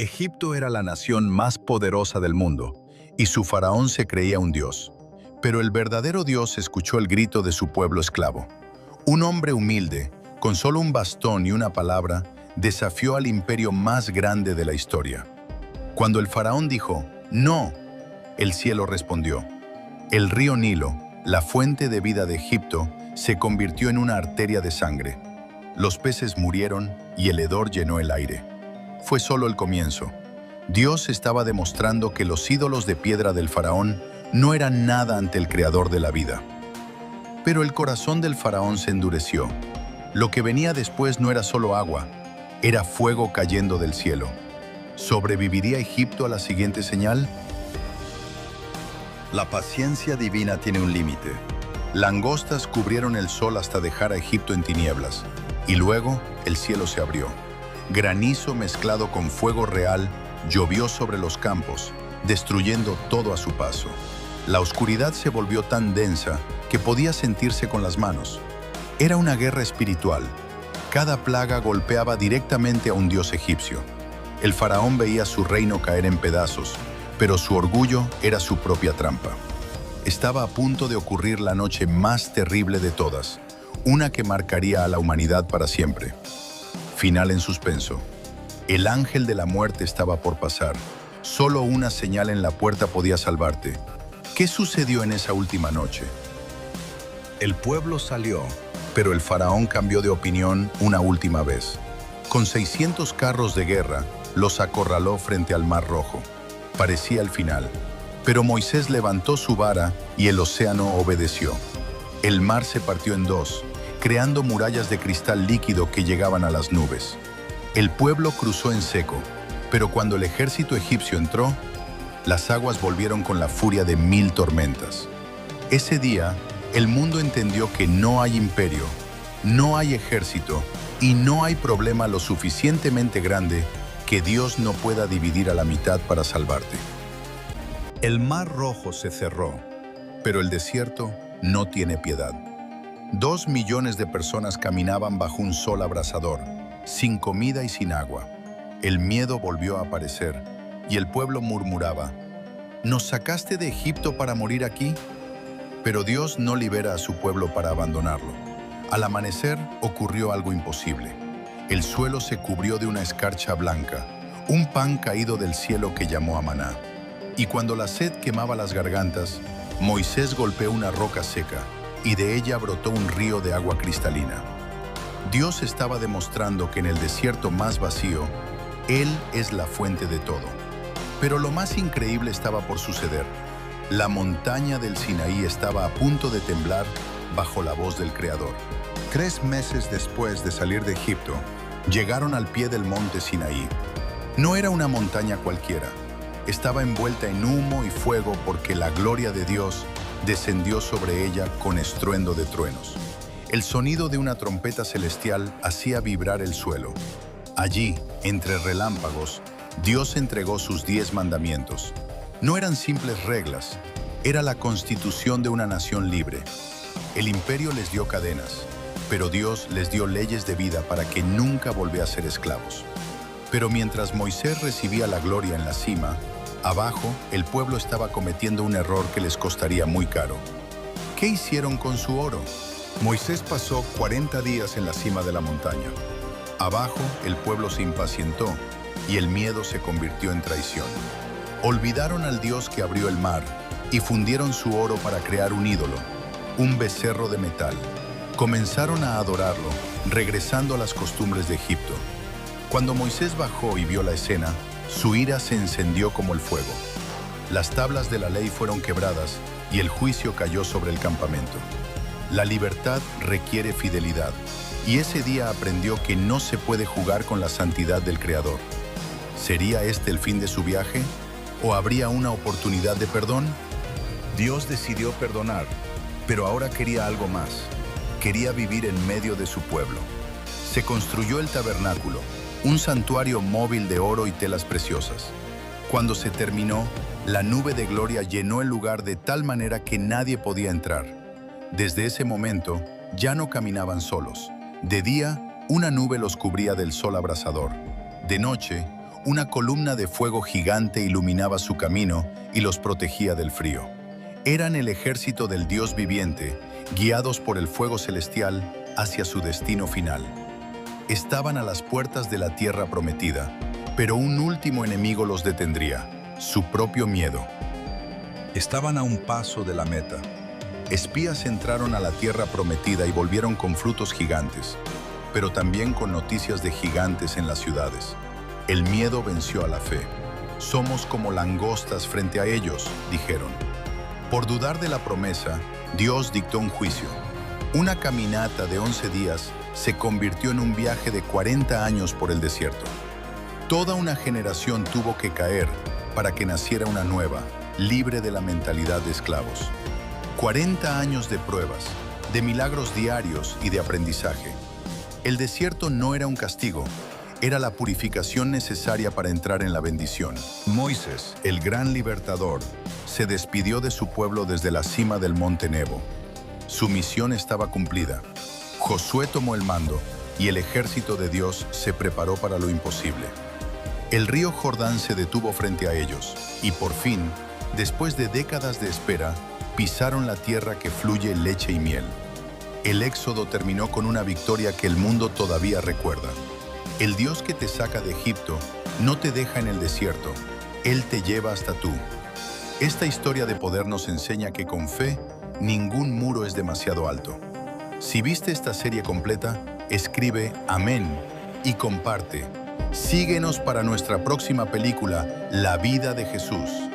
Egipto era la nación más poderosa del mundo, y su faraón se creía un dios. Pero el verdadero Dios escuchó el grito de su pueblo esclavo. Un hombre humilde, con solo un bastón y una palabra, desafió al imperio más grande de la historia. Cuando el faraón dijo, «No», el cielo respondió. El río Nilo, la fuente de vida de Egipto, se convirtió en una arteria de sangre. Los peces murieron y el hedor llenó el aire. Fue solo el comienzo. Dios estaba demostrando que los ídolos de piedra del faraón no eran nada ante el creador de la vida. Pero el corazón del faraón se endureció. Lo que venía después no era solo agua, era fuego cayendo del cielo. ¿Sobreviviría Egipto a la siguiente señal? La paciencia divina tiene un límite. Langostas cubrieron el sol hasta dejar a Egipto en tinieblas, y luego el cielo se abrió. Granizo mezclado con fuego real llovió sobre los campos, destruyendo todo a su paso. La oscuridad se volvió tan densa que podía sentirse con las manos. Era una guerra espiritual. Cada plaga golpeaba directamente a un dios egipcio. El faraón veía su reino caer en pedazos, pero su orgullo era su propia trampa. Estaba a punto de ocurrir la noche más terrible de todas, una que marcaría a la humanidad para siempre. Final en suspenso. El ángel de la muerte estaba por pasar. Solo una señal en la puerta podía salvarte. ¿Qué sucedió en esa última noche? El pueblo salió, pero el faraón cambió de opinión una última vez. Con 600 carros de guerra, los acorraló frente al Mar Rojo. Parecía el final, pero Moisés levantó su vara y el océano obedeció. El mar se partió en dos, creando murallas de cristal líquido que llegaban a las nubes. El pueblo cruzó en seco, pero cuando el ejército egipcio entró, las aguas volvieron con la furia de 1000 tormentas. Ese día, el mundo entendió que no hay imperio, no hay ejército y no hay problema lo suficientemente grande que Dios no pueda dividir a la mitad para salvarte. El Mar Rojo se cerró, pero el desierto no tiene piedad. 2 millones de personas caminaban bajo un sol abrasador, sin comida y sin agua. El miedo volvió a aparecer y el pueblo murmuraba, ¿nos sacaste de Egipto para morir aquí? Pero Dios no libera a su pueblo para abandonarlo. Al amanecer ocurrió algo imposible. El suelo se cubrió de una escarcha blanca, un pan caído del cielo que llamó a maná. Y cuando la sed quemaba las gargantas, Moisés golpeó una roca seca, y de ella brotó un río de agua cristalina. Dios estaba demostrando que en el desierto más vacío, Él es la fuente de todo. Pero lo más increíble estaba por suceder. La montaña del Sinaí estaba a punto de temblar bajo la voz del Creador. 3 meses después de salir de Egipto, llegaron al pie del monte Sinaí. No era una montaña cualquiera. Estaba envuelta en humo y fuego porque la gloria de Dios descendió sobre ella con estruendo de truenos. El sonido de una trompeta celestial hacía vibrar el suelo. Allí, entre relámpagos, Dios entregó sus 10 mandamientos. No eran simples reglas, era la constitución de una nación libre. El imperio les dio cadenas, pero Dios les dio leyes de vida para que nunca volviera a ser esclavos. Pero mientras Moisés recibía la gloria en la cima, abajo el pueblo estaba cometiendo un error que les costaría muy caro. ¿Qué hicieron con su oro? Moisés pasó 40 días en la cima de la montaña. Abajo el pueblo se impacientó y el miedo se convirtió en traición. Olvidaron al Dios que abrió el mar y fundieron su oro para crear un ídolo, un becerro de metal. Comenzaron a adorarlo, regresando a las costumbres de Egipto. Cuando Moisés bajó y vio la escena, su ira se encendió como el fuego. Las tablas de la ley fueron quebradas y el juicio cayó sobre el campamento. La libertad requiere fidelidad, y ese día aprendió que no se puede jugar con la santidad del Creador. ¿Sería este el fin de su viaje? ¿O habría una oportunidad de perdón? Dios decidió perdonar, pero ahora quería algo más. Quería vivir en medio de su pueblo. Se construyó el tabernáculo, un santuario móvil de oro y telas preciosas. Cuando se terminó, la nube de gloria llenó el lugar de tal manera que nadie podía entrar. Desde ese momento, ya no caminaban solos. De día, una nube los cubría del sol abrasador. De noche, Una columna de fuego gigante iluminaba su camino y los protegía del frío. Eran el ejército del Dios viviente, guiados por el fuego celestial hacia su destino final. Estaban a las puertas de la tierra prometida, pero un último enemigo los detendría, su propio miedo. Estaban a un paso de la meta. Espías entraron a la tierra prometida y volvieron con frutos gigantes, pero también con noticias de gigantes en las ciudades. El miedo venció a la fe. Somos como langostas frente a ellos, dijeron. Por dudar de la promesa, Dios dictó un juicio. Una caminata de 11 días se convirtió en un viaje de 40 años por el desierto. Toda una generación tuvo que caer para que naciera una nueva, libre de la mentalidad de esclavos. 40 años de pruebas, de milagros diarios y de aprendizaje. El desierto no era un castigo, era la purificación necesaria para entrar en la bendición. Moisés, el gran libertador, se despidió de su pueblo desde la cima del monte Nebo. Su misión estaba cumplida. Josué tomó el mando y el ejército de Dios se preparó para lo imposible. El río Jordán se detuvo frente a ellos y por fin, después de décadas de espera, pisaron la tierra que fluye leche y miel. El éxodo terminó con una victoria que el mundo todavía recuerda. El Dios que te saca de Egipto no te deja en el desierto, Él te lleva hasta tú. Esta historia de poder nos enseña que con fe, ningún muro es demasiado alto. Si viste esta serie completa, escribe amén y comparte. Síguenos para nuestra próxima película, La vida de Jesús.